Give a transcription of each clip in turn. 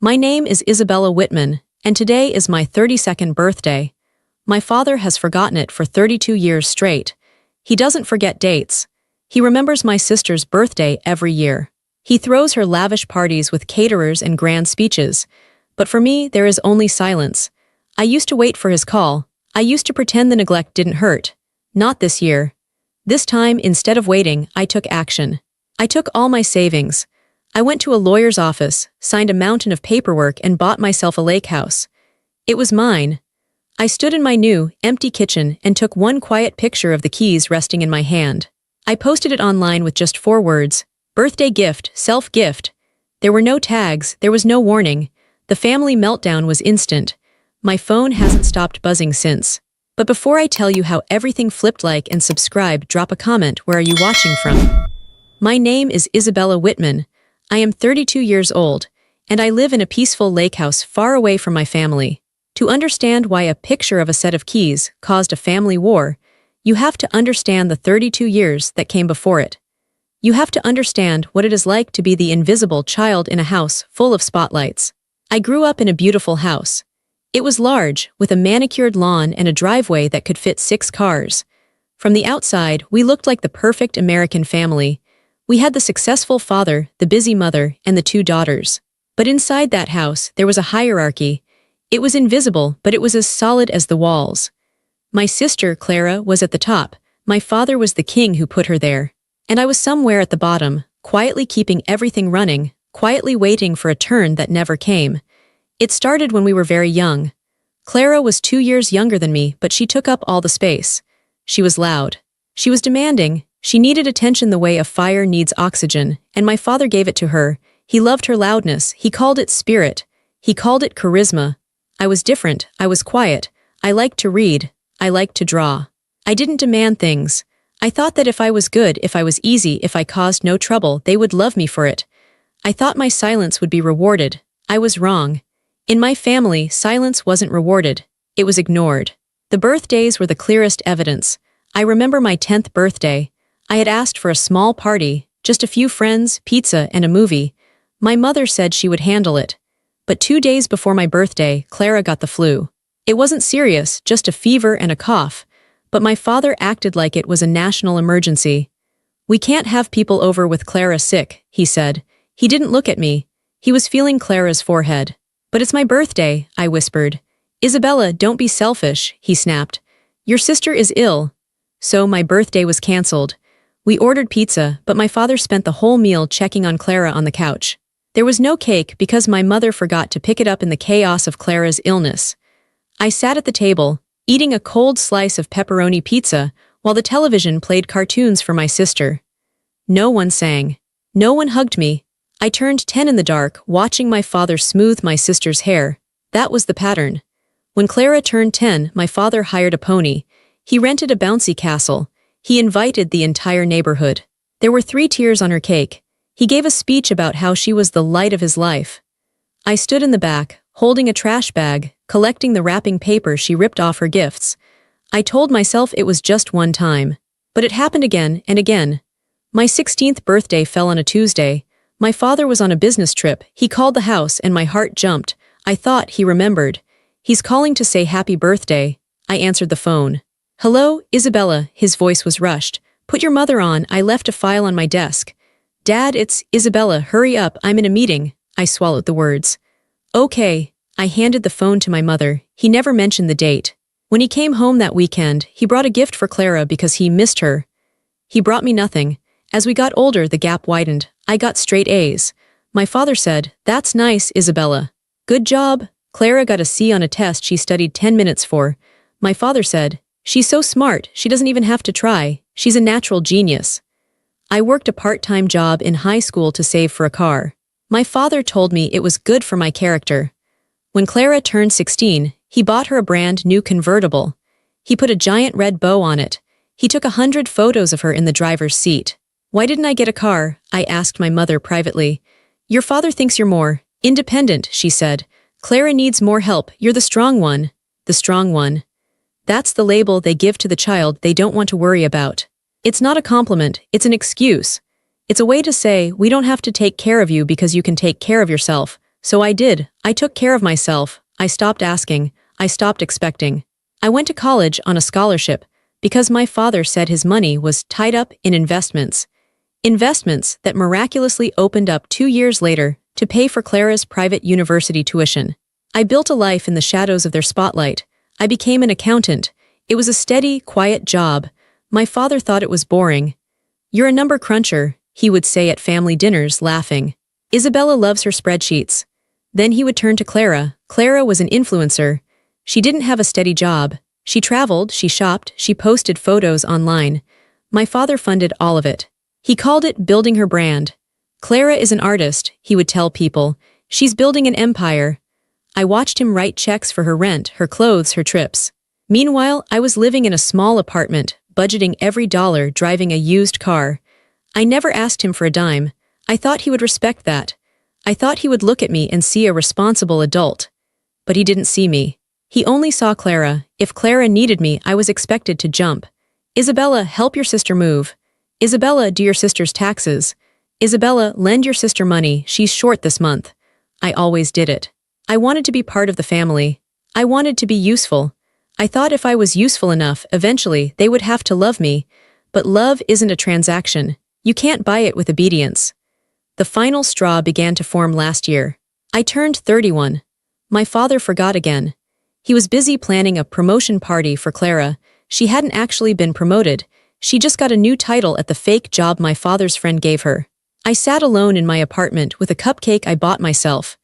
My name is Isabella Whitman, and today is my 32nd birthday. My father has forgotten it for 32 years straight. He doesn't forget dates. He remembers my sister's birthday every year. He throws her lavish parties with caterers and grand speeches. But for me, there is only silence. I used to wait for his call. I used to pretend the neglect didn't hurt. Not this year. This time, instead of waiting, I took action. I took all my savings. I went to a lawyer's office, signed a mountain of paperwork, and bought myself a lake house. It was mine. I stood in my new, empty kitchen and took one quiet picture of the keys resting in my hand. I posted it online with just 4 words: birthday gift, self-gift. There were no tags, there was no warning. The family meltdown was instant. My phone hasn't stopped buzzing since. But before I tell you how everything flipped, like and subscribe, drop a comment. Where are you watching from? My name is Isabella Whitman. I am 32 years old, and I live in a peaceful lake house far away from my family. To understand why a picture of a set of keys caused a family war, you have to understand the 32 years that came before it. You have to understand what it is like to be the invisible child in a house full of spotlights. I grew up in a beautiful house. It was large, with a manicured lawn and a driveway that could fit 6 cars. From the outside, we looked like the perfect American family. We had the successful father, the busy mother, and the 2 daughters. But inside that house, there was a hierarchy. It was invisible, but it was as solid as the walls. My sister, Clara, was at the top. My father was the king who put her there. And I was somewhere at the bottom, quietly keeping everything running, quietly waiting for a turn that never came. It started when we were very young. Clara was 2 years younger than me, but she took up all the space. She was loud. She was demanding. She needed attention the way a fire needs oxygen, and my father gave it to her. He loved her loudness. He called it spirit. He called it charisma. I was different. I was quiet. I liked to read. I liked to draw. I didn't demand things. I thought that if I was good, if I was easy, if I caused no trouble, they would love me for it. I thought my silence would be rewarded. I was wrong. In my family, silence wasn't rewarded. It was ignored. The birthdays were the clearest evidence. I remember my 10th birthday. I had asked for a small party, just a few friends, pizza, and a movie. My mother said she would handle it. But 2 days before my birthday, Clara got the flu. It wasn't serious, just a fever and a cough. But my father acted like it was a national emergency. "We can't have people over with Clara sick," he said. He didn't look at me. He was feeling Clara's forehead. "But it's my birthday," I whispered. "Isabella, don't be selfish," he snapped. "Your sister is ill." So my birthday was canceled. We ordered pizza, but my father spent the whole meal checking on Clara on the couch. There was no cake because my mother forgot to pick it up in the chaos of Clara's illness. I sat at the table, eating a cold slice of pepperoni pizza, while the television played cartoons for my sister. No one sang. No one hugged me. I turned 10 in the dark, watching my father smooth my sister's hair. That was the pattern. When Clara turned 10, my father hired a pony. He rented a bouncy castle. He invited the entire neighborhood. There were 3 tiers on her cake. He gave a speech about how she was the light of his life. I stood in the back, holding a trash bag, collecting the wrapping paper she ripped off her gifts. I told myself it was just one time. But it happened again and again. My 16th birthday fell on a Tuesday. My father was on a business trip. He called the house and my heart jumped. I thought he remembered. "He's calling to say happy birthday." I answered the phone. "Hello, Isabella," his voice was rushed. "Put your mother on, I left a file on my desk." "Dad, it's Isabella, hurry up, I'm in a meeting." I swallowed the words. "Okay." I handed the phone to my mother. He never mentioned the date. When he came home that weekend, he brought a gift for Clara because he missed her. He brought me nothing. As we got older, the gap widened. I got straight A's. My father said, "That's nice, Isabella. Good job." Clara got a C on a test she studied 10 minutes for. My father said, "She's so smart, she doesn't even have to try. She's a natural genius." I worked a part-time job in high school to save for a car. My father told me it was good for my character. When Clara turned 16, he bought her a brand new convertible. He put a giant red bow on it. He took 100 photos of her in the driver's seat. "Why didn't I get a car?" I asked my mother privately. "Your father thinks you're more independent," she said. "Clara needs more help. You're the strong one." The strong one. That's the label they give to the child they don't want to worry about. It's not a compliment, it's an excuse. It's a way to say, we don't have to take care of you because you can take care of yourself, So I did. I took care of myself. I stopped asking. I stopped expecting. I went to college on a scholarship because my father said his money was tied up in investments. Investments that miraculously opened up 2 years later to pay for Clara's private university tuition. I built a life in the shadows of their spotlight. I became an accountant. It was a steady, quiet job. My father thought it was boring. "You're a number cruncher," he would say at family dinners, laughing. "Isabella loves her spreadsheets." Then he would turn to Clara. Clara was an influencer. She didn't have a steady job. She traveled, she shopped, she posted photos online. My father funded all of it. He called it building her brand. "Clara is an artist," he would tell people. "She's building an empire." I watched him write checks for her rent, her clothes, her trips. Meanwhile, I was living in a small apartment, budgeting every dollar, driving a used car. I never asked him for a dime. I thought he would respect that. I thought he would look at me and see a responsible adult. But he didn't see me. He only saw Clara. If Clara needed me, I was expected to jump. "Isabella, help your sister move. Isabella, do your sister's taxes. Isabella, lend your sister money, she's short this month." I always did it. I wanted to be part of the family. I wanted to be useful. I thought if I was useful enough, eventually they would have to love me. But love isn't a transaction. You can't buy it with obedience. The final straw began to form last year. I turned 31. My father forgot again. He was busy planning a promotion party for Clara. She hadn't actually been promoted. She just got a new title at the fake job my father's friend gave her. I sat alone in my apartment with a cupcake I bought myself.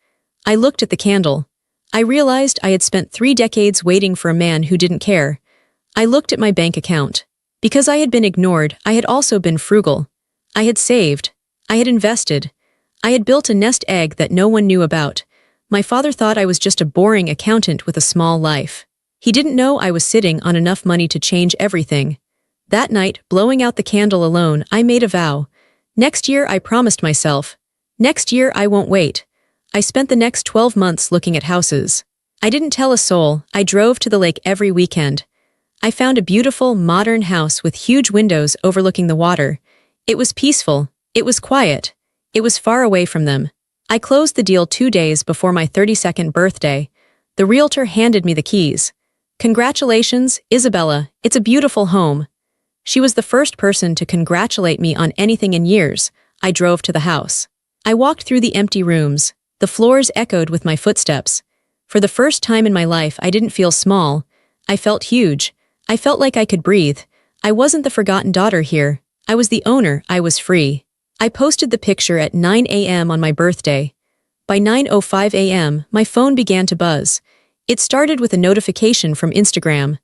I looked at the candle. I realized I had spent 3 decades waiting for a man who didn't care. I looked at my bank account. Because I had been ignored, I had also been frugal. I had saved. I had invested. I had built a nest egg that no one knew about. My father thought I was just a boring accountant with a small life. He didn't know I was sitting on enough money to change everything. That night, blowing out the candle alone, I made a vow. Next year, I promised myself. Next year, I won't wait. I spent the next 12 months looking at houses. I didn't tell a soul. I drove to the lake every weekend. I found a beautiful, modern house with huge windows overlooking the water. It was peaceful. It was quiet. It was far away from them. I closed the deal 2 days before my 32nd birthday. The realtor handed me the keys. "Congratulations, Isabella, it's a beautiful home." She was the first person to congratulate me on anything in years. I drove to the house. I walked through the empty rooms. The floors echoed with my footsteps. For the first time in my life, I didn't feel small. I felt huge. I felt like I could breathe. I wasn't the forgotten daughter here. I was the owner. I was free. I posted the picture at 9 a.m. on my birthday. By 9:05 a.m., my phone began to buzz. It started with a notification from Instagram.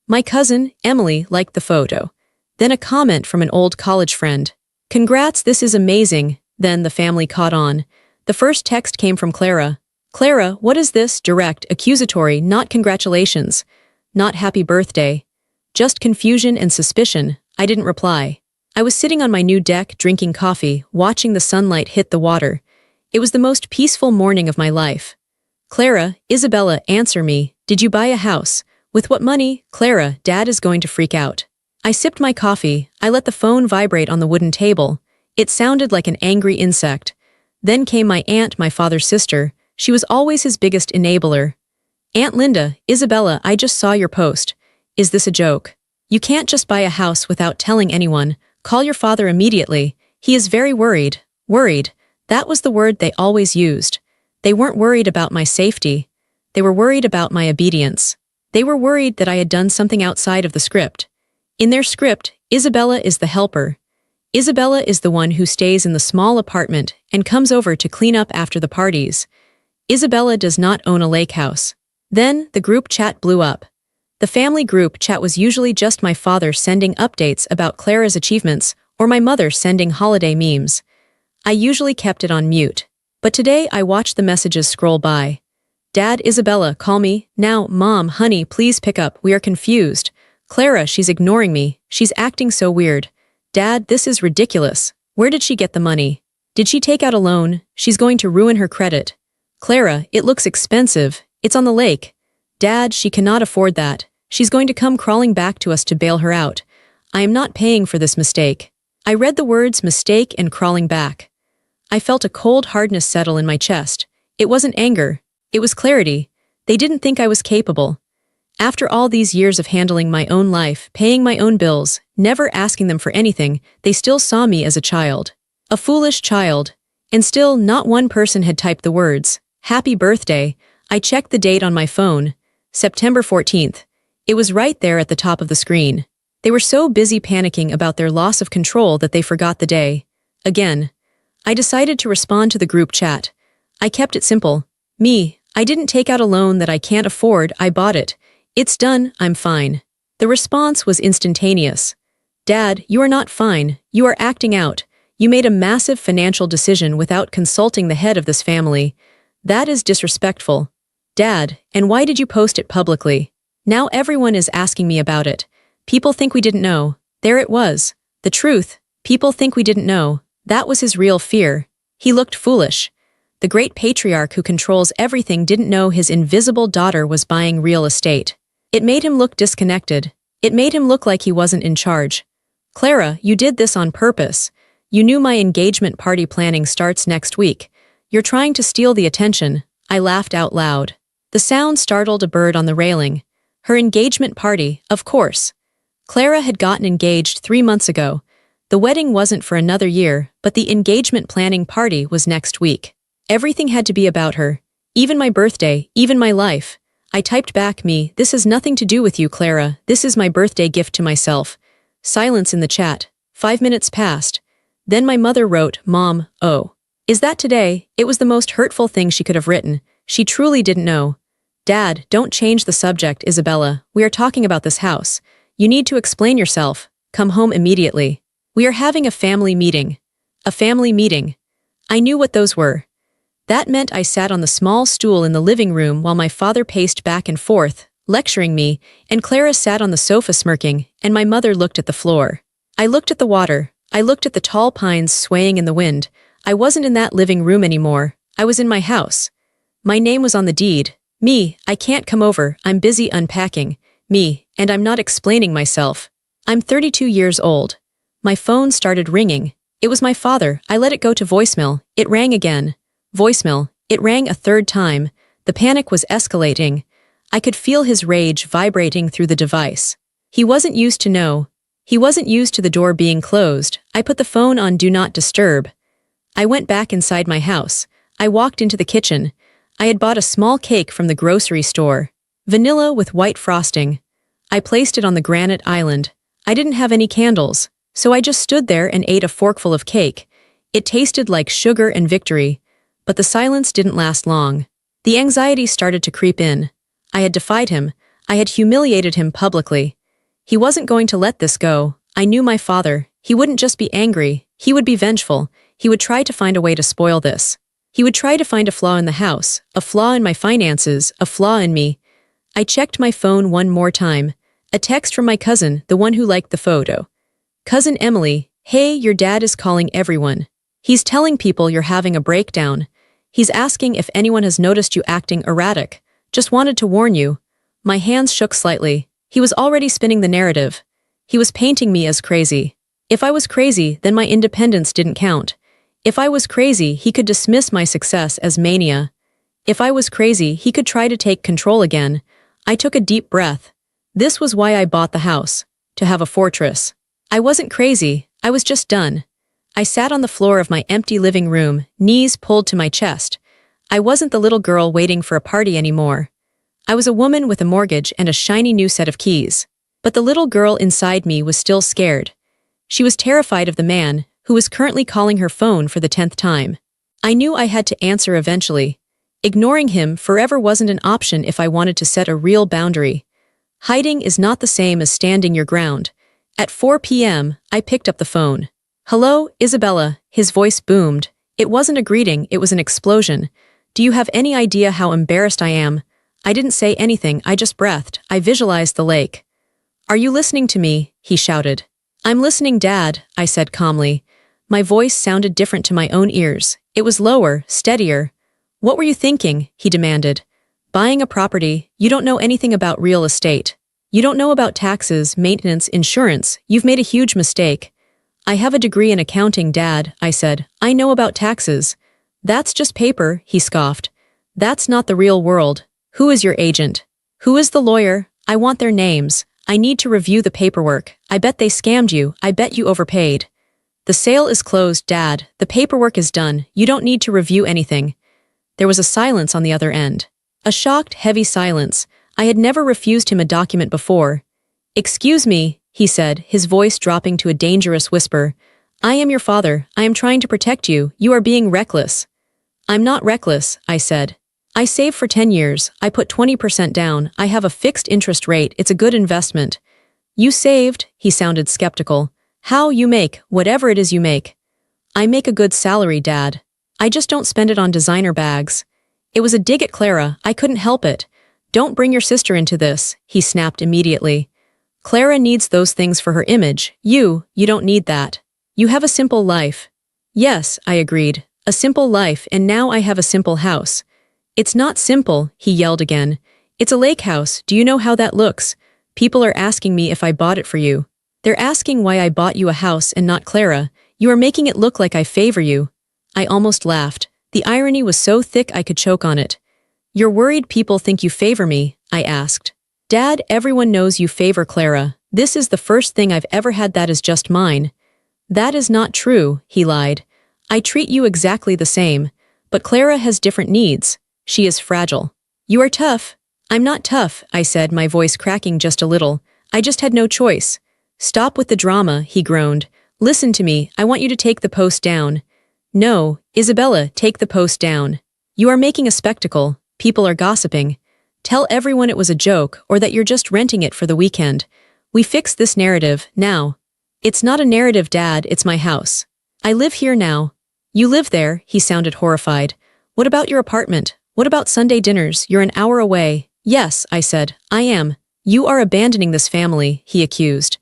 My cousin, Emily, liked the photo. Then a comment from an old college friend. "Congrats, this is amazing." Then the family caught on. The first text came from Clara. "Clara, what is this?" Direct, accusatory, not congratulations. Not happy birthday. Just confusion and suspicion. I didn't reply. I was sitting on my new deck, drinking coffee, watching the sunlight hit the water. It was the most peaceful morning of my life. "Clara, Isabella, answer me. Did you buy a house? With what money?" "Clara, Dad is going to freak out." I sipped my coffee. I let the phone vibrate on the wooden table. It sounded like an angry insect. Then came my aunt, my father's sister. She was always his biggest enabler. "Aunt Linda, Isabella, I just saw your post. Is this a joke? You can't just buy a house without telling anyone. Call your father immediately. He is very worried." Worried. That was the word they always used. They weren't worried about my safety. They were worried about my obedience. They were worried that I had done something outside of the script. In their script, Isabella is the helper. Isabella is the one who stays in the small apartment and comes over to clean up after the parties. Isabella does not own a lake house. Then, the group chat blew up. The family group chat was usually just my father sending updates about Clara's achievements or my mother sending holiday memes. I usually kept it on mute. But today I watched the messages scroll by. "Dad, Isabella, call me. Now, Mom, honey, please pick up. We are confused. Clara, she's ignoring me. She's acting so weird. Dad, this is ridiculous. Where did she get the money? Did she take out a loan? She's going to ruin her credit. Clara, it looks expensive. It's on the lake. Dad, she cannot afford that. She's going to come crawling back to us to bail her out. I am not paying for this mistake." I read the words mistake and crawling back. I felt a cold hardness settle in my chest. It wasn't anger. It was clarity. They didn't think I was capable. After all these years of handling my own life, paying my own bills, never asking them for anything, they still saw me as a child. A foolish child. And still, not one person had typed the words, "Happy birthday." I checked the date on my phone. September 14th. It was right there at the top of the screen. They were so busy panicking about their loss of control that they forgot the day. Again. I decided to respond to the group chat. I kept it simple. Me, I didn't take out a loan that I can't afford, I bought it. It's done, I'm fine. The response was instantaneous. Dad, you are not fine, you are acting out. You made a massive financial decision without consulting the head of this family. That is disrespectful. Dad, and why did you post it publicly? Now everyone is asking me about it. People think we didn't know. There it was. The truth. People think we didn't know. That was his real fear. He looked foolish. The great patriarch who controls everything didn't know his invisible daughter was buying real estate. It made him look disconnected. It made him look like he wasn't in charge. Clara, you did this on purpose. You knew my engagement party planning starts next week. You're trying to steal the attention. I laughed out loud. The sound startled a bird on the railing. Her engagement party, of course. Clara had gotten engaged 3 months ago. The wedding wasn't for another year, but the engagement planning party was next week. Everything had to be about her. Even my birthday, even my life. I typed back me, "This has nothing to do with you, Clara. This is my birthday gift to myself." Silence in the chat. 5 minutes passed. Then my mother wrote, "Mom, oh. Is that today?" It was the most hurtful thing she could have written. She truly didn't know. "Dad, don't change the subject, Isabella. We are talking about this house. You need to explain yourself. Come home immediately. We are having a family meeting." A family meeting. I knew what those were. That meant I sat on the small stool in the living room while my father paced back and forth, lecturing me, and Clara sat on the sofa smirking, and my mother looked at the floor. I looked at the water. I looked at the tall pines swaying in the wind. I wasn't in that living room anymore. I was in my house. My name was on the deed. Me, I can't come over, I'm busy unpacking. Me, and I'm not explaining myself. I'm 32 years old. My phone started ringing. It was my father. I let it go to voicemail. It rang again. Voicemail. It rang a third time. The panic was escalating. I could feel his rage vibrating through the device. He wasn't used to no. He wasn't used to the door being closed. I put the phone on Do Not Disturb. I went back inside my house. I walked into the kitchen. I had bought a small cake from the grocery store. Vanilla with white frosting. I placed it on the granite island. I didn't have any candles, so I just stood there and ate a forkful of cake. It tasted like sugar and victory. But the silence didn't last long. The anxiety started to creep in. I had defied him. I had humiliated him publicly. He wasn't going to let this go. I knew my father. He wouldn't just be angry. He would be vengeful. He would try to find a way to spoil this. He would try to find a flaw in the house, a flaw in my finances, a flaw in me. I checked my phone one more time. A text from my cousin, the one who liked the photo. "Cousin Emily, hey, your dad is calling everyone. He's telling people you're having a breakdown. He's asking if anyone has noticed you acting erratic. Just wanted to warn you." My hands shook slightly. He was already spinning the narrative. He was painting me as crazy. If I was crazy, then my independence didn't count. If I was crazy, he could dismiss my success as mania. If I was crazy, he could try to take control again. I took a deep breath. This was why I bought the house. To have a fortress. I wasn't crazy. I was just done. I sat on the floor of my empty living room, knees pulled to my chest. I wasn't the little girl waiting for a party anymore. I was a woman with a mortgage and a shiny new set of keys. But the little girl inside me was still scared. She was terrified of the man, who was currently calling her phone for the 10th time. I knew I had to answer eventually. Ignoring him forever wasn't an option if I wanted to set a real boundary. Hiding is not the same as standing your ground. At 4 p.m., I picked up the phone. "Hello, Isabella," his voice boomed. It wasn't a greeting, it was an explosion. "Do you have any idea how embarrassed I am?" I didn't say anything, I just breathed. I visualized the lake. "Are you listening to me?" he shouted. "I'm listening, Dad," I said calmly. My voice sounded different to my own ears. It was lower, steadier. "What were you thinking?" he demanded. "Buying a property, you don't know anything about real estate. You don't know about taxes, maintenance, insurance. You've made a huge mistake." "I have a degree in accounting, Dad," I said. "I know about taxes." "That's just paper," he scoffed. That's not the real world. Who is your agent? Who is the lawyer? I want their names. I need to review the paperwork. I bet they scammed you. I bet you overpaid. The sale is closed, Dad. The paperwork is done. You don't need to review anything. There was a silence on the other end. A shocked, heavy silence. I had never refused him a document before. Excuse me, he said, his voice dropping to a dangerous whisper. I am your father. I am trying to protect you. You are being reckless. I'm not reckless, I said. I saved for 10 years. I put 20% down. I have a fixed interest rate. It's a good investment. You saved, he sounded skeptical. How you make, whatever it is you make. I make a good salary, Dad. I just don't spend it on designer bags. It was a dig at Clara. I couldn't help it. Don't bring your sister into this, he snapped immediately. Clara needs those things for her image. You don't need that. You have a simple life. Yes, I agreed. A simple life, and now I have a simple house. It's not simple, he yelled again. It's a lake house. Do you know how that looks? People are asking me if I bought it for you. They're asking why I bought you a house and not Clara. You are making it look like I favor you. I almost laughed. The irony was so thick I could choke on it. You're worried people think you favor me, I asked. Dad, everyone knows you favor Clara. This is the first thing I've ever had that is just mine. That is not true, he lied. I treat you exactly the same, but Clara has different needs. She is fragile. You are tough. I'm not tough, I said, my voice cracking just a little. I just had no choice. Stop with the drama, he groaned. Listen to me, I want you to take the post down. No, Isabella, take the post down. You are making a spectacle. People are gossiping. Tell everyone it was a joke or that you're just renting it for the weekend. We fix this narrative, now. It's not a narrative, Dad, it's my house. I live here now. You live there, he sounded horrified. What about your apartment? What about Sunday dinners? You're an hour away. Yes, I said, I am. You are abandoning this family, he accused.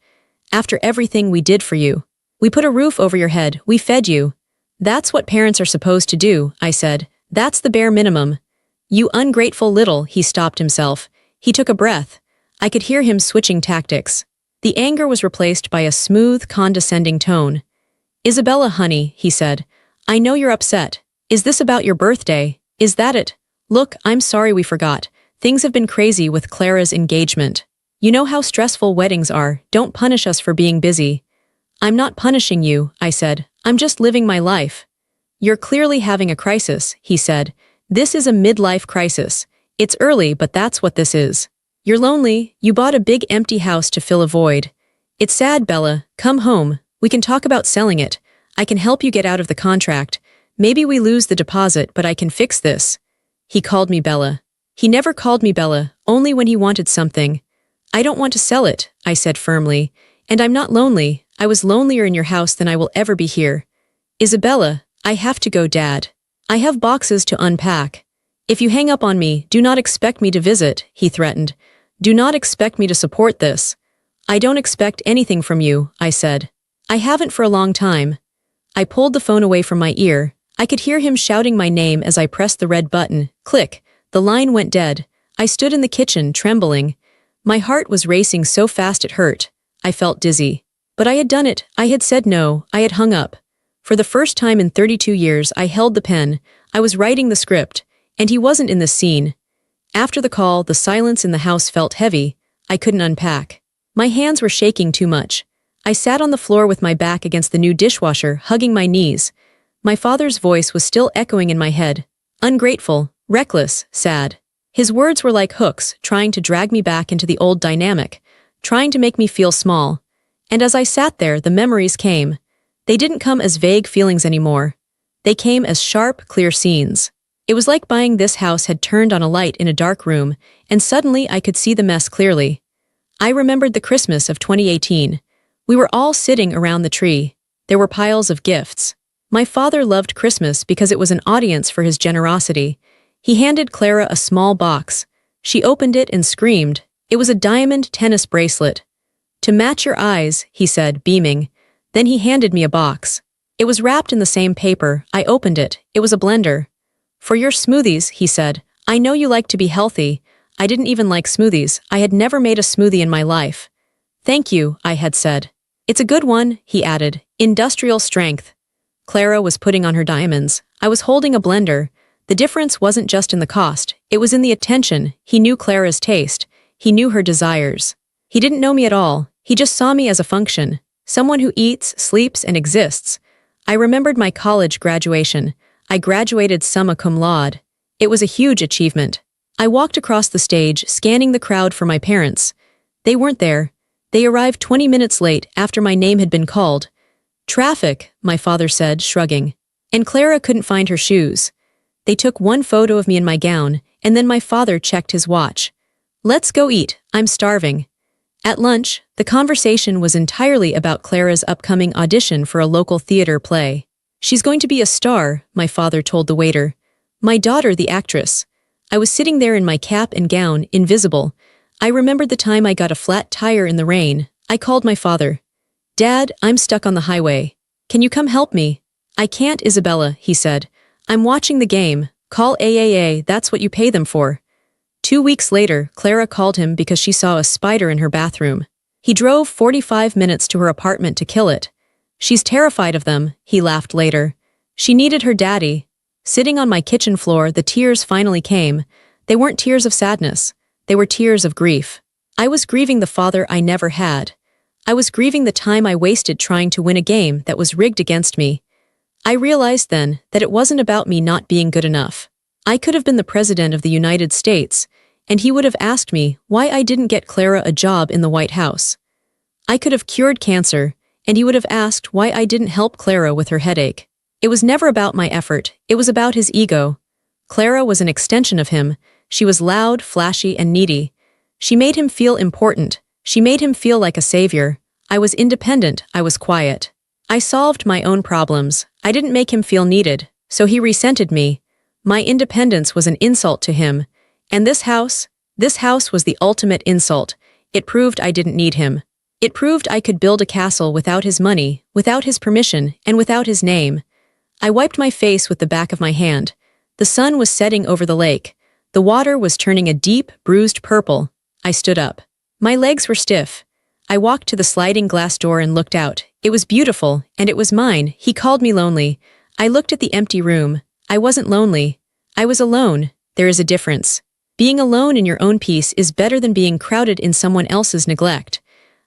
After everything we did for you. We put a roof over your head, we fed you. That's what parents are supposed to do, I said. That's the bare minimum. You ungrateful little, he stopped himself. He took a breath. I could hear him switching tactics. The anger was replaced by a smooth, condescending tone. Isabella, honey, he said. I know you're upset. Is this about your birthday? Is that it? Look, I'm sorry we forgot. Things have been crazy with Clara's engagement. You know how stressful weddings are. Don't punish us for being busy. I'm not punishing you, I said. I'm just living my life. You're clearly having a crisis, he said. This is a midlife crisis. It's early, but that's what this is. You're lonely. You bought a big empty house to fill a void. It's sad, Bella. Come home. We can talk about selling it. I can help you get out of the contract. Maybe we lose the deposit, but I can fix this. He called me Bella. He never called me Bella, only when he wanted something. I don't want to sell it, I said firmly. And I'm not lonely. I was lonelier in your house than I will ever be here. Isabella, I have to go, Dad. I have boxes to unpack. If you hang up on me, do not expect me to visit, he threatened. Do not expect me to support this. I don't expect anything from you, I said. I haven't for a long time. I pulled the phone away from my ear. I could hear him shouting my name as I pressed the red button. Click. The line went dead. I stood in the kitchen, trembling. My heart was racing so fast it hurt. I felt dizzy. But I had done it. I had said no. I had hung up. For the first time in 32 years, I held the pen. I was writing the script. And he wasn't in this scene. After the call, the silence in the house felt heavy. I couldn't unpack. My hands were shaking too much. I sat on the floor with my back against the new dishwasher, hugging my knees. My father's voice was still echoing in my head. Ungrateful, reckless, sad. His words were like hooks, trying to drag me back into the old dynamic, trying to make me feel small. And as I sat there, the memories came. They didn't come as vague feelings anymore. They came as sharp, clear scenes. It was like buying this house had turned on a light in a dark room, and suddenly I could see the mess clearly. I remembered the Christmas of 2018. We were all sitting around the tree. There were piles of gifts. My father loved Christmas because it was an audience for his generosity. He handed Clara a small box. She opened it and screamed. It was a diamond tennis bracelet. To match your eyes, he said, beaming. Then he handed me a box. It was wrapped in the same paper. I opened it. It was a blender. For your smoothies, he said. I know you like to be healthy. I didn't even like smoothies. I had never made a smoothie in my life. Thank you, I had said. It's a good one, he added. Industrial strength. Clara was putting on her diamonds. I was holding a blender. The difference wasn't just in the cost, it was in the attention. He knew Clara's taste. He knew her desires. He didn't know me at all, he just saw me as a function, someone who eats, sleeps, and exists. I remembered my college graduation. I graduated summa cum laude. It was a huge achievement. I walked across the stage, scanning the crowd for my parents. They weren't there. They arrived 20 minutes late after my name had been called. Traffic, my father said, shrugging. And Clara couldn't find her shoes. They took one photo of me in my gown, and then my father checked his watch. Let's go eat, I'm starving. At lunch, the conversation was entirely about Clara's upcoming audition for a local theater play. She's going to be a star, my father told the waiter. My daughter, the actress. I was sitting there in my cap and gown, invisible. I remembered the time I got a flat tire in the rain. I called my father. Dad, I'm stuck on the highway. Can you come help me? I can't, Isabella, he said. I'm watching the game. Call AAA, that's what you pay them for. 2 weeks later, Clara called him because she saw a spider in her bathroom. He drove 45 minutes to her apartment to kill it. She's terrified of them, he laughed later. She needed her daddy. Sitting on my kitchen floor, the tears finally came. They weren't tears of sadness. They were tears of grief. I was grieving the father I never had. I was grieving the time I wasted trying to win a game that was rigged against me. I realized then that it wasn't about me not being good enough. I could have been the president of the United States, and he would have asked me why I didn't get Clara a job in the White House. I could have cured cancer, and he would have asked why I didn't help Clara with her headache. It was never about my effort, it was about his ego. Clara was an extension of him. She was loud, flashy, and needy. She made him feel important. She made him feel like a savior. I was independent, I was quiet. I solved my own problems. I didn't make him feel needed, so he resented me. My independence was an insult to him. And this house was the ultimate insult. It proved I didn't need him. It proved I could build a castle without his money, without his permission, and without his name. I wiped my face with the back of my hand. The sun was setting over the lake. The water was turning a deep, bruised purple. I stood up. My legs were stiff. I walked to the sliding glass door and looked out. It was beautiful, and it was mine. He called me lonely. I looked at the empty room. I wasn't lonely. I was alone. There is a difference. Being alone in your own peace is better than being crowded in someone else's neglect.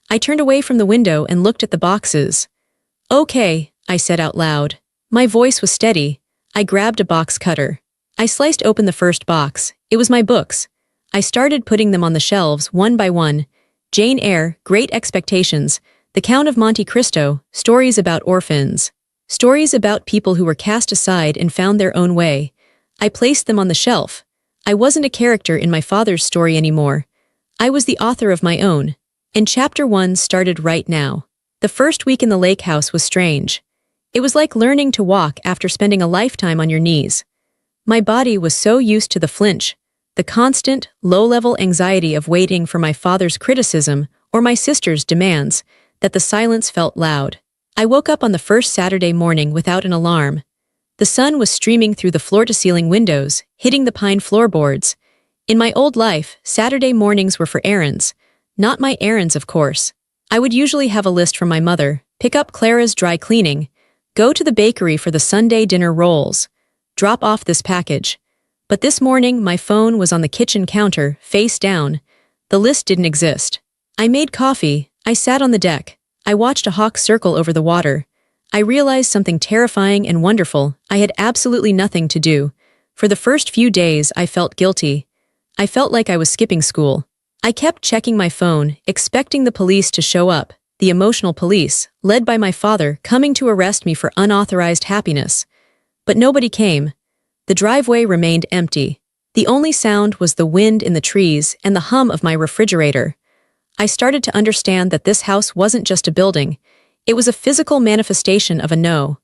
I turned away from the window and looked at the boxes. Okay, I said out loud. My voice was steady. I grabbed a box cutter. I sliced open the first box. It was my books. I started putting them on the shelves one by one. Jane Eyre, Great Expectations, The Count of Monte Cristo, stories about orphans. Stories about people who were cast aside and found their own way. I placed them on the shelf. I wasn't a character in my father's story anymore. I was the author of my own. And chapter 1 started right now. The first week in the lake house was strange. It was like learning to walk after spending a lifetime on your knees. My body was so used to the flinch, the constant, low-level anxiety of waiting for my father's criticism or my sister's demands, that the silence felt loud. I woke up on the first Saturday morning without an alarm. The sun was streaming through the floor-to-ceiling windows, hitting the pine floorboards. In my old life, Saturday mornings were for errands. Not my errands, of course. I would usually have a list from my mother, pick up Clara's dry cleaning, go to the bakery for the Sunday dinner rolls, drop off this package. But this morning, my phone was on the kitchen counter, face down. The list didn't exist. I made coffee. I sat on the deck. I watched a hawk circle over the water. I realized something terrifying and wonderful. I had absolutely nothing to do. For the first few days, I felt guilty. I felt like I was skipping school. I kept checking my phone, expecting the police to show up, the emotional police, led by my father, coming to arrest me for unauthorized happiness. But nobody came. The driveway remained empty. The only sound was the wind in the trees and the hum of my refrigerator. I started to understand that this house wasn't just a building. It was a physical manifestation of a no.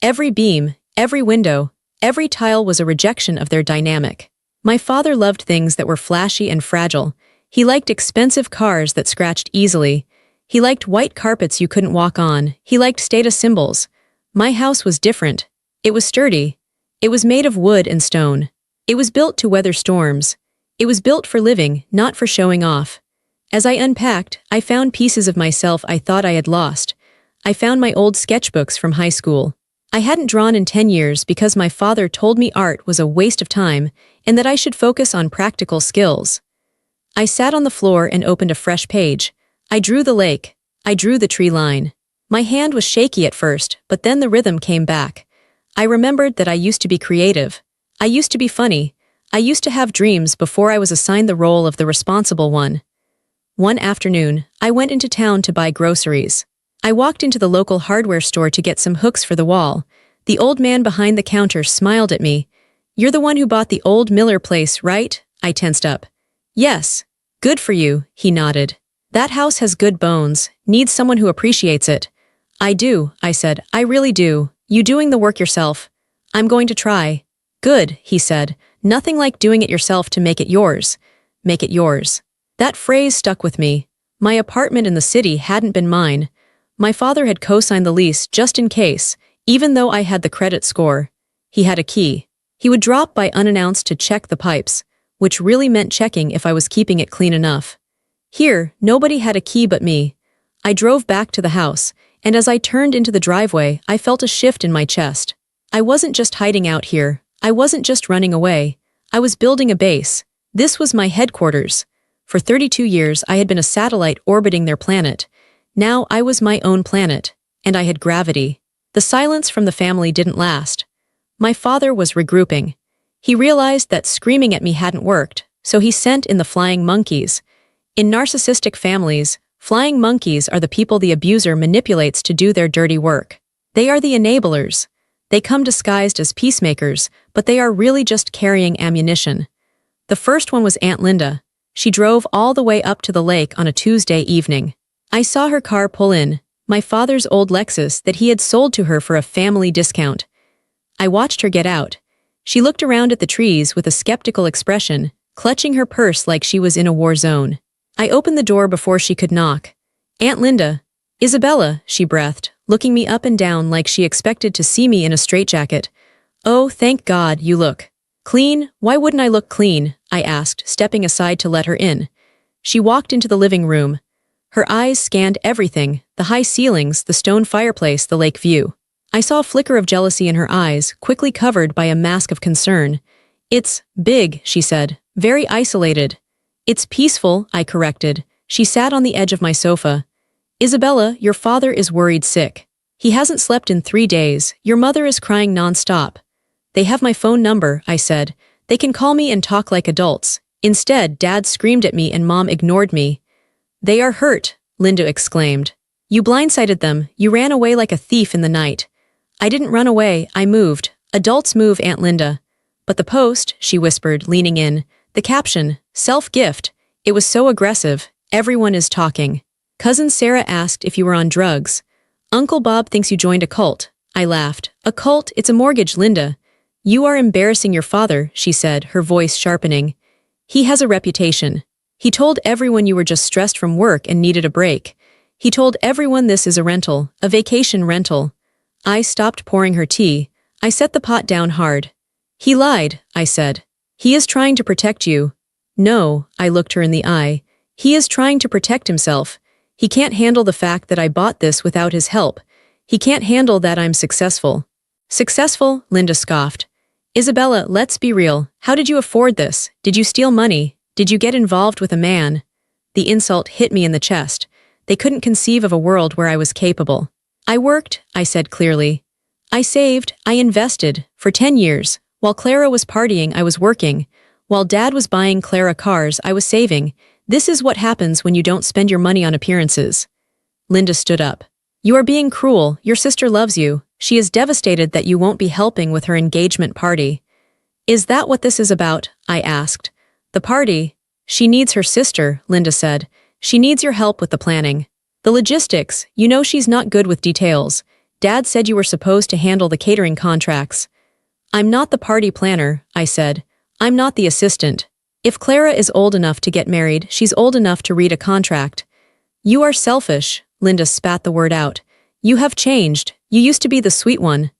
Every beam, every window, every tile was a rejection of their dynamic. My father loved things that were flashy and fragile. He liked expensive cars that scratched easily. He liked white carpets you couldn't walk on. He liked status symbols. My house was different. It was sturdy. It was made of wood and stone. It was built to weather storms. It was built for living, not for showing off. As I unpacked, I found pieces of myself I thought I had lost. I found my old sketchbooks from high school. I hadn't drawn in 10 years because my father told me art was a waste of time and that I should focus on practical skills. I sat on the floor and opened a fresh page. I drew the lake. I drew the tree line. My hand was shaky at first, but then the rhythm came back. I remembered that I used to be creative. I used to be funny. I used to have dreams before I was assigned the role of the responsible one. One afternoon, I went into town to buy groceries. I walked into the local hardware store to get some hooks for the wall. The old man behind the counter smiled at me. "You're the one who bought the old Miller place, right?" I tensed up. "Yes. Good for you," he nodded. "That house has good bones, needs someone who appreciates it." "I do," I said. "I really do. You doing the work yourself?" "I'm going to try." "Good," he said. "Nothing like doing it yourself to make it yours." Make it yours. That phrase stuck with me. My apartment in the city hadn't been mine. My father had co-signed the lease just in case, even though I had the credit score. He had a key. He would drop by unannounced to check the pipes, which really meant checking if I was keeping it clean enough. Here, nobody had a key but me. I drove back to the house, and as I turned into the driveway, I felt a shift in my chest. I wasn't just hiding out here. I wasn't just running away. I was building a base. This was my headquarters. For 32 years, I had been a satellite orbiting their planet. Now I was my own planet, and I had gravity. The silence from the family didn't last. My father was regrouping. He realized that screaming at me hadn't worked, so he sent in the flying monkeys. In narcissistic families, flying monkeys are the people the abuser manipulates to do their dirty work. They are the enablers. They come disguised as peacemakers, but they are really just carrying ammunition. The first one was Aunt Linda. She drove all the way up to the lake on a Tuesday evening. I saw her car pull in, my father's old Lexus that he had sold to her for a family discount. I watched her get out. She looked around at the trees with a skeptical expression, clutching her purse like she was in a war zone. I opened the door before she could knock. "Aunt Linda." "Isabella," she breathed, looking me up and down like she expected to see me in a straitjacket. "Oh, thank God, you look clean." "Why wouldn't I look clean?" I asked, stepping aside to let her in. She walked into the living room. Her eyes scanned everything, the high ceilings, the stone fireplace, the lake view. I saw a flicker of jealousy in her eyes, quickly covered by a mask of concern. "It's big," she said, "very isolated." "It's peaceful," I corrected. She sat on the edge of my sofa. "Isabella, your father is worried sick. He hasn't slept in 3 days. Your mother is crying nonstop." "They have my phone number," I said. "They can call me and talk like adults." Instead, Dad screamed at me and Mom ignored me. "They are hurt," Linda exclaimed. "You blindsided them. You ran away like a thief in the night." "I didn't run away, I moved. Adults move, Aunt Linda." "But the post," she whispered, leaning in. "The caption, self-gift. It was so aggressive. Everyone is talking." "Cousin Sarah asked if you were on drugs." "Uncle Bob thinks you joined a cult." I laughed. "A cult? It's a mortgage, Linda." "You are embarrassing your father," she said, her voice sharpening. "He has a reputation. He told everyone you were just stressed from work and needed a break. He told everyone this is a rental, a vacation rental." I stopped pouring her tea. I set the pot down hard. "He lied," I said. "He is trying to protect you." "No," I looked her in the eye. "He is trying to protect himself. He can't handle the fact that I bought this without his help. He can't handle that I'm successful." "Successful?" Linda scoffed. "Isabella, let's be real. How did you afford this? Did you steal money? Did you get involved with a man?" The insult hit me in the chest. They couldn't conceive of a world where I was capable. "I worked," I said clearly. "I saved, I invested, for 10 years. While Clara was partying, I was working. While Dad was buying Clara cars, I was saving. This is what happens when you don't spend your money on appearances." Linda stood up. "You are being cruel. Your sister loves you. She is devastated that you won't be helping with her engagement party." "Is that what this is about?" I asked. "The party? She needs her sister," Linda said. "She needs your help with the planning. The logistics, you know she's not good with details. Dad said you were supposed to handle the catering contracts." "I'm not the party planner," I said. "I'm not the assistant. If Clara is old enough to get married, she's old enough to read a contract." "You are selfish," Linda spat the word out. "You have changed. You used to be the sweet one."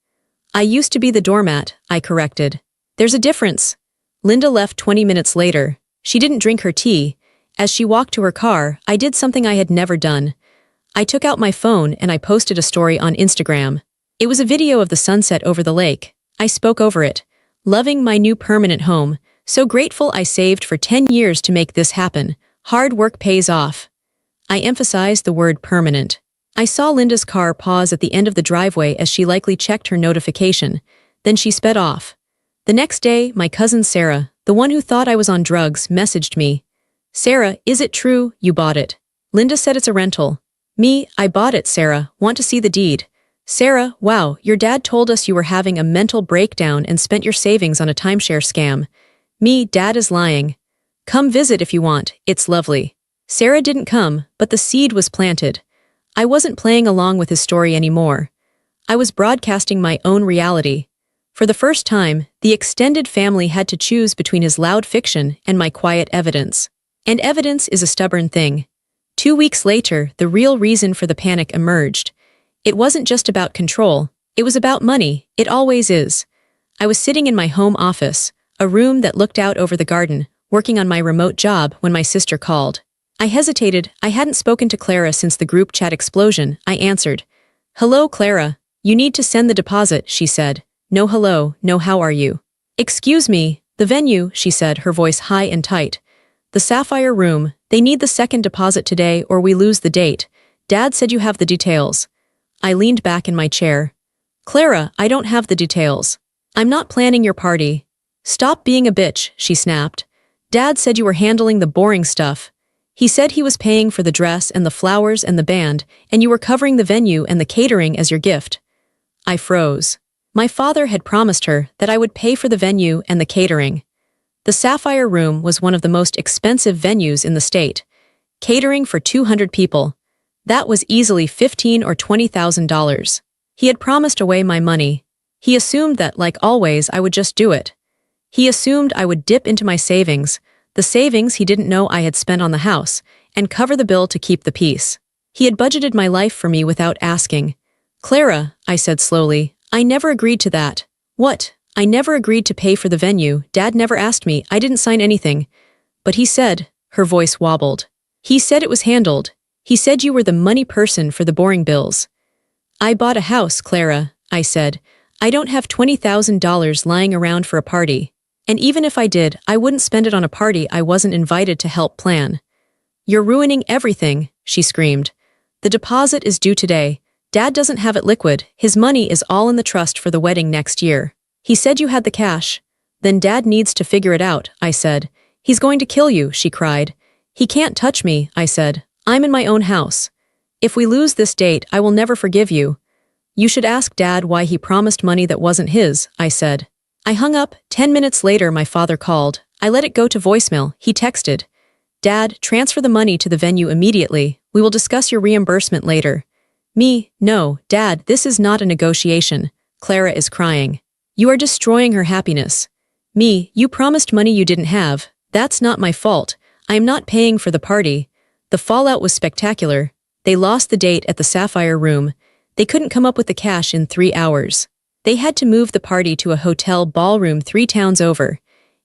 "I used to be the doormat," I corrected. "There's a difference." Linda left 20 minutes later. She didn't drink her tea. As she walked to her car, I did something I had never done. I took out my phone and I posted a story on Instagram. It was a video of the sunset over the lake. I spoke over it. Loving my new permanent home. So grateful I saved for 10 years to make this happen. Hard work pays off. I emphasized the word permanent. I saw Linda's car pause at the end of the driveway as she likely checked her notification. Then she sped off. The next day, my cousin Sarah, the one who thought I was on drugs, messaged me. Sarah, is it true you bought it? Linda said it's a rental. Me, I bought it, Sarah. Want to see the deed? Sarah, wow, your dad told us you were having a mental breakdown and spent your savings on a timeshare scam. Me, dad is lying. Come visit if you want, it's lovely. Sarah didn't come, but the seed was planted. I wasn't playing along with his story anymore. I was broadcasting my own reality. For the first time, the extended family had to choose between his loud fiction and my quiet evidence. And evidence is a stubborn thing. 2 weeks later, the real reason for the panic emerged. It wasn't just about control, it was about money, it always is. I was sitting in my home office, a room that looked out over the garden, working on my remote job when my sister called. I hesitated. I hadn't spoken to Clara since the group chat explosion. I answered. Hello, Clara. You need to send the deposit, she said. No hello, no how are you? Excuse me, the venue, she said, her voice high and tight. The Sapphire Room, they need the second deposit today or we lose the date. Dad said you have the details. I leaned back in my chair. Clara, I don't have the details. I'm not planning your party. Stop being a bitch, she snapped. Dad said you were handling the boring stuff. He said he was paying for the dress and the flowers and the band, and you were covering the venue and the catering as your gift. I froze. My father had promised her that I would pay for the venue and the catering. The Sapphire Room was one of the most expensive venues in the state. Catering for 200 people. That was easily $15,000 or $20,000. He had promised away my money. He assumed that, like always, I would just do it. He assumed I would dip into my savings, the savings he didn't know I had spent on the house, and cover the bill to keep the peace. He had budgeted my life for me without asking. Clara, I said slowly, I never agreed to that. What? I never agreed to pay for the venue. Dad never asked me. I didn't sign anything. But he said, her voice wobbled. He said it was handled. He said you were the money person for the boring bills. I bought a house, Clara, I said. I don't have $20,000 lying around for a party. And even if I did, I wouldn't spend it on a party I wasn't invited to help plan. You're ruining everything, she screamed. The deposit is due today. Dad doesn't have it liquid. His money is all in the trust for the wedding next year. He said you had the cash. Then Dad needs to figure it out, I said. He's going to kill you, she cried. He can't touch me, I said. I'm in my own house. If we lose this date, I will never forgive you. You should ask Dad why he promised money that wasn't his, I said. I hung up. 10 minutes later, my father called. I let it go to voicemail. He texted. Dad, transfer the money to the venue immediately. We will discuss your reimbursement later. Me, no, Dad, this is not a negotiation. Clara is crying. You are destroying her happiness. Me, you promised money you didn't have. That's not my fault. I am not paying for the party. The fallout was spectacular. They lost the date at the Sapphire Room. They couldn't come up with the cash in 3 hours. They had to move the party to a hotel ballroom 3 towns over.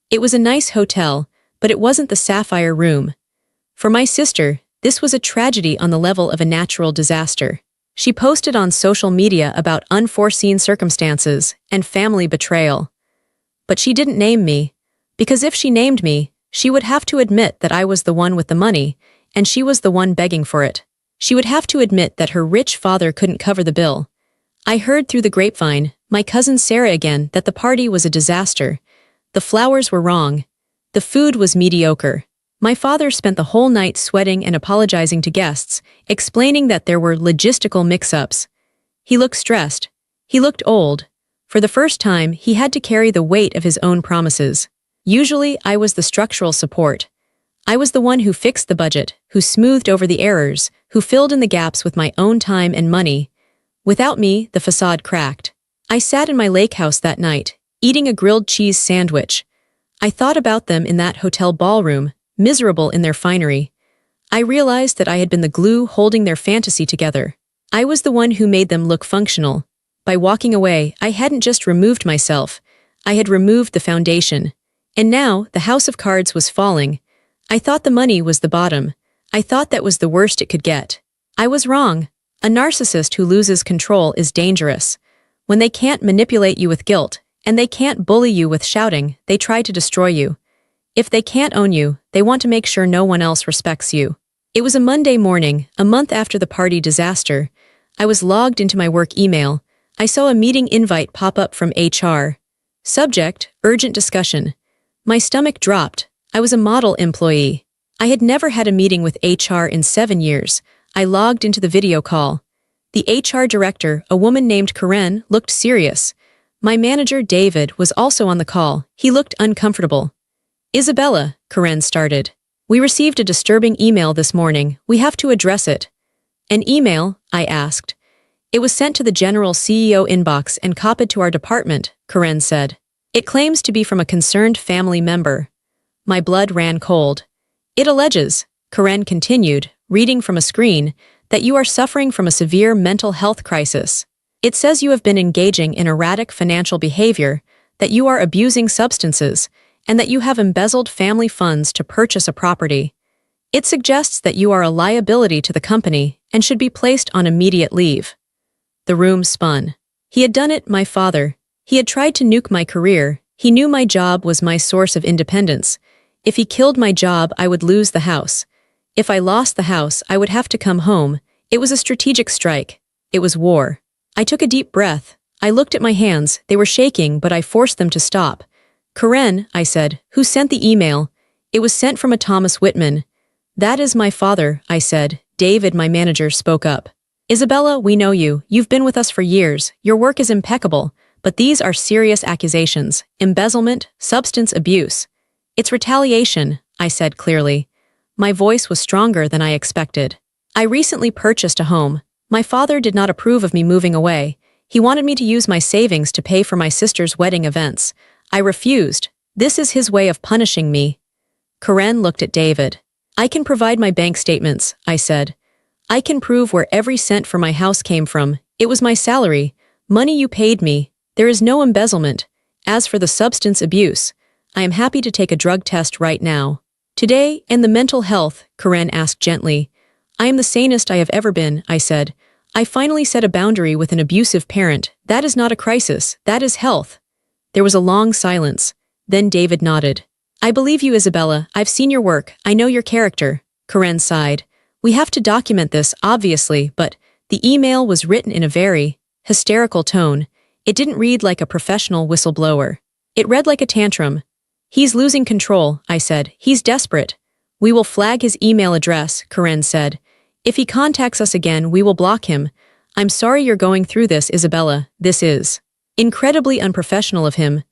It was a nice hotel, but it wasn't the Sapphire Room. For my sister, this was a tragedy on the level of a natural disaster. She posted on social media about unforeseen circumstances and family betrayal. But she didn't name me, because if she named me, she would have to admit that I was the one with the money, and she was the one begging for it. She would have to admit that her rich father couldn't cover the bill. I heard through the grapevine, my cousin Sarah again, that the party was a disaster. The flowers were wrong. The food was mediocre. My father spent the whole night sweating and apologizing to guests, explaining that there were logistical mix-ups. He looked stressed. He looked old. For the first time, he had to carry the weight of his own promises. Usually, I was the structural support. I was the one who fixed the budget, who smoothed over the errors, who filled in the gaps with my own time and money. Without me, the facade cracked. I sat in my lake house that night, eating a grilled cheese sandwich. I thought about them in that hotel ballroom, miserable in their finery. I realized that I had been the glue holding their fantasy together. I was the one who made them look functional. By walking away, I hadn't just removed myself. I had removed the foundation. And now, the house of cards was falling. I thought the money was the bottom. I thought that was the worst it could get. I was wrong. A narcissist who loses control is dangerous. When they can't manipulate you with guilt, and they can't bully you with shouting, they try to destroy you. If they can't own you, they want to make sure no one else respects you. It was a Monday morning, a month after the party disaster. I was logged into my work email. I saw a meeting invite pop up from HR. Subject, urgent discussion. My stomach dropped. I was a model employee. I had never had a meeting with HR in 7 years. I logged into the video call. The HR director, a woman named Karen, looked serious. My manager, David, was also on the call. He looked uncomfortable. Isabella, Karen started. We received a disturbing email this morning. We have to address it. An email? I asked. It was sent to the general CEO inbox and copied to our department, Karen said. It claims to be from a concerned family member. My blood ran cold. It alleges, Karen continued, reading from a screen, that you are suffering from a severe mental health crisis. It says you have been engaging in erratic financial behavior, that you are abusing substances, and that you have embezzled family funds to purchase a property. It suggests that you are a liability to the company and should be placed on immediate leave. The room spun. He had done it, my father. He had tried to nuke my career. He knew my job was my source of independence. If he killed my job, I would lose the house. If I lost the house, I would have to come home. It was a strategic strike. It was war. I took a deep breath. I looked at my hands. They were shaking, but I forced them to stop. Karen, I said, who sent the email? It was sent from a Thomas Whitman. That is my father, I said. David, my manager, spoke up. Isabella, we know you. You've been with us for years. Your work is impeccable. But these are serious accusations. Embezzlement, substance abuse. It's retaliation, I said clearly. My voice was stronger than I expected. I recently purchased a home. My father did not approve of me moving away. He wanted me to use my savings to pay for my sister's wedding events. I refused. This is his way of punishing me. Karen looked at David. I can provide my bank statements, I said. I can prove where every cent for my house came from. It was my salary. Money you paid me. There is no embezzlement. As for the substance abuse, I am happy to take a drug test right now. Today, and the mental health, Karen asked gently. I am the sanest I have ever been, I said. I finally set a boundary with an abusive parent. That is not a crisis. That is health. There was a long silence. Then David nodded. I believe you, Isabella. I've seen your work. I know your character. Karen sighed. We have to document this, obviously, but the email was written in a very hysterical tone. It didn't read like a professional whistleblower. It read like a tantrum. He's losing control, I said. He's desperate. We will flag his email address, Karen said. If he contacts us again, we will block him. I'm sorry you're going through this, Isabella. This is incredibly unprofessional of him.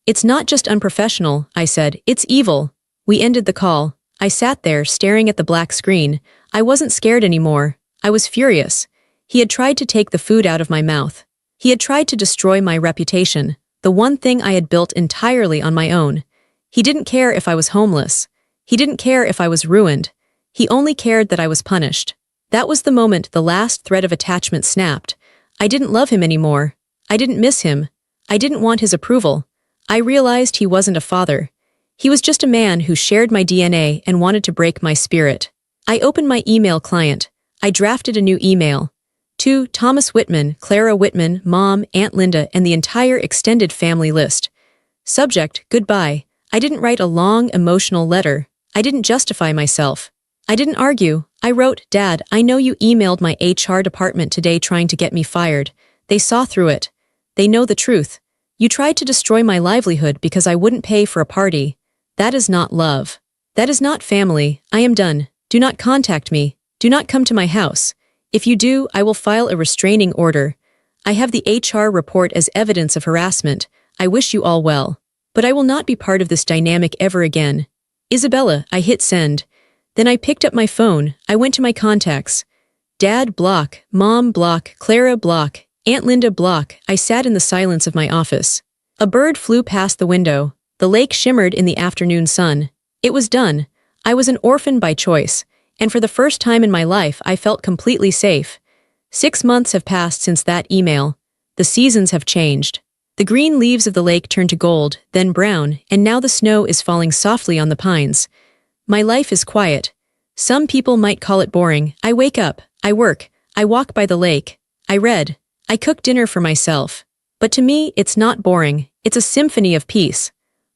It's not just unprofessional, I said. It's evil. We ended the call. I sat there staring at the black screen. I wasn't scared anymore. I was furious. He had tried to take the food out of my mouth. He had tried to destroy my reputation, the one thing I had built entirely on my own. He didn't care if I was homeless. He didn't care if I was ruined. He only cared that I was punished. That was the moment the last thread of attachment snapped. I didn't love him anymore. I didn't miss him. I didn't want his approval. I realized he wasn't a father. He was just a man who shared my DNA and wanted to break my spirit. I opened my email client. I drafted a new email. To Thomas Whitman, Clara Whitman, Mom, Aunt Linda, and the entire extended family list. Subject, goodbye. I didn't write a long, emotional letter. I didn't justify myself. I didn't argue. I wrote, Dad, I know you emailed my HR department today trying to get me fired. They saw through it. They know the truth. You tried to destroy my livelihood because I wouldn't pay for a party. That is not love. That is not family. I am done. Do not contact me. Do not come to my house. If you do, I will file a restraining order. I have the HR report as evidence of harassment. I wish you all well. But I will not be part of this dynamic ever again. Isabella, I hit send. Then I picked up my phone. I went to my contacts. Dad, block. Mom, block. Clara, block. Aunt Linda, block. I sat in the silence of my office. A bird flew past the window. The lake shimmered in the afternoon sun. It was done. I was an orphan by choice, and for the first time in my life I felt completely safe. 6 months have passed since that email. The seasons have changed. The green leaves of the lake turned to gold, then brown, and now the snow is falling softly on the pines. My life is quiet. Some people might call it boring. I wake up, I work, I walk by the lake, I read, I cook dinner for myself. But to me, it's not boring. It's a symphony of peace.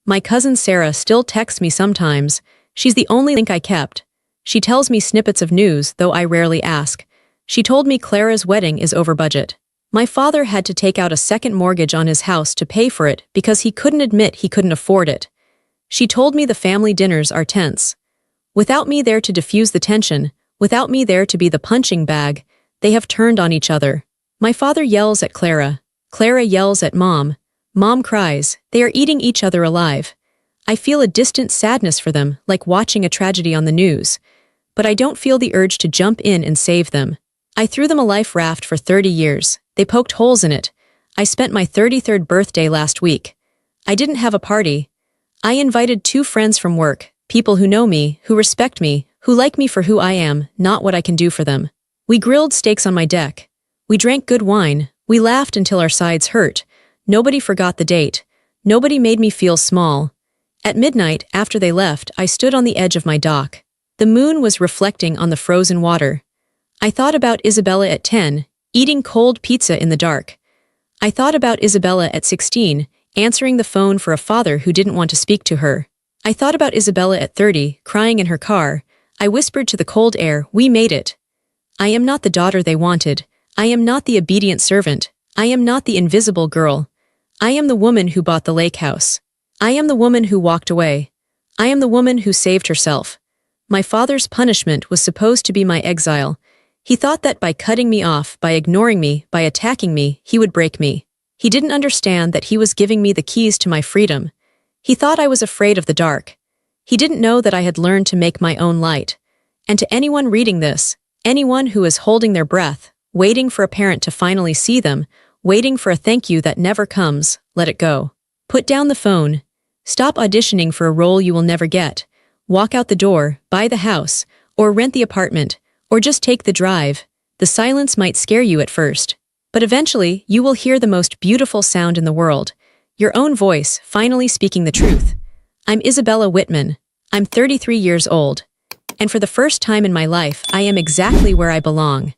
My cousin Sarah still texts me sometimes. She's the only link I kept. She tells me snippets of news, though I rarely ask. She told me Clara's wedding is over budget. My father had to take out a second mortgage on his house to pay for it because he couldn't admit he couldn't afford it. She told me the family dinners are tense. Without me there to diffuse the tension, without me there to be the punching bag, they have turned on each other. My father yells at Clara. Clara yells at Mom. Mom cries. They are eating each other alive. I feel a distant sadness for them, like watching a tragedy on the news. But I don't feel the urge to jump in and save them. I threw them a life raft for 30 years. They poked holes in it. I spent my 33rd birthday last week. I didn't have a party. I invited 2 friends from work, people who know me, who respect me, who like me for who I am, not what I can do for them. We grilled steaks on my deck. We drank good wine. We laughed until our sides hurt. Nobody forgot the date. Nobody made me feel small. At midnight, after they left, I stood on the edge of my dock. The moon was reflecting on the frozen water. I thought about Isabella at 10, eating cold pizza in the dark. I thought about Isabella at 16, answering the phone for a father who didn't want to speak to her. I thought about Isabella at 30, crying in her car. I whispered to the cold air, "We made it." I am not the daughter they wanted. I am not the obedient servant. I am not the invisible girl. I am the woman who bought the lake house. I am the woman who walked away. I am the woman who saved herself. My father's punishment was supposed to be my exile. He thought that by cutting me off, by ignoring me, by attacking me, he would break me. He didn't understand that he was giving me the keys to my freedom. He thought I was afraid of the dark. He didn't know that I had learned to make my own light. And to anyone reading this, anyone who is holding their breath, waiting for a parent to finally see them, waiting for a thank you that never comes, let it go. Put down the phone. Stop auditioning for a role you will never get. Walk out the door, buy the house, or rent the apartment, or just take the drive. The silence might scare you at first, but eventually you will hear the most beautiful sound in the world, your own voice finally speaking the truth. I'm Isabella Whitman. I'm 33 years old. And for the first time in my life, I am exactly where I belong.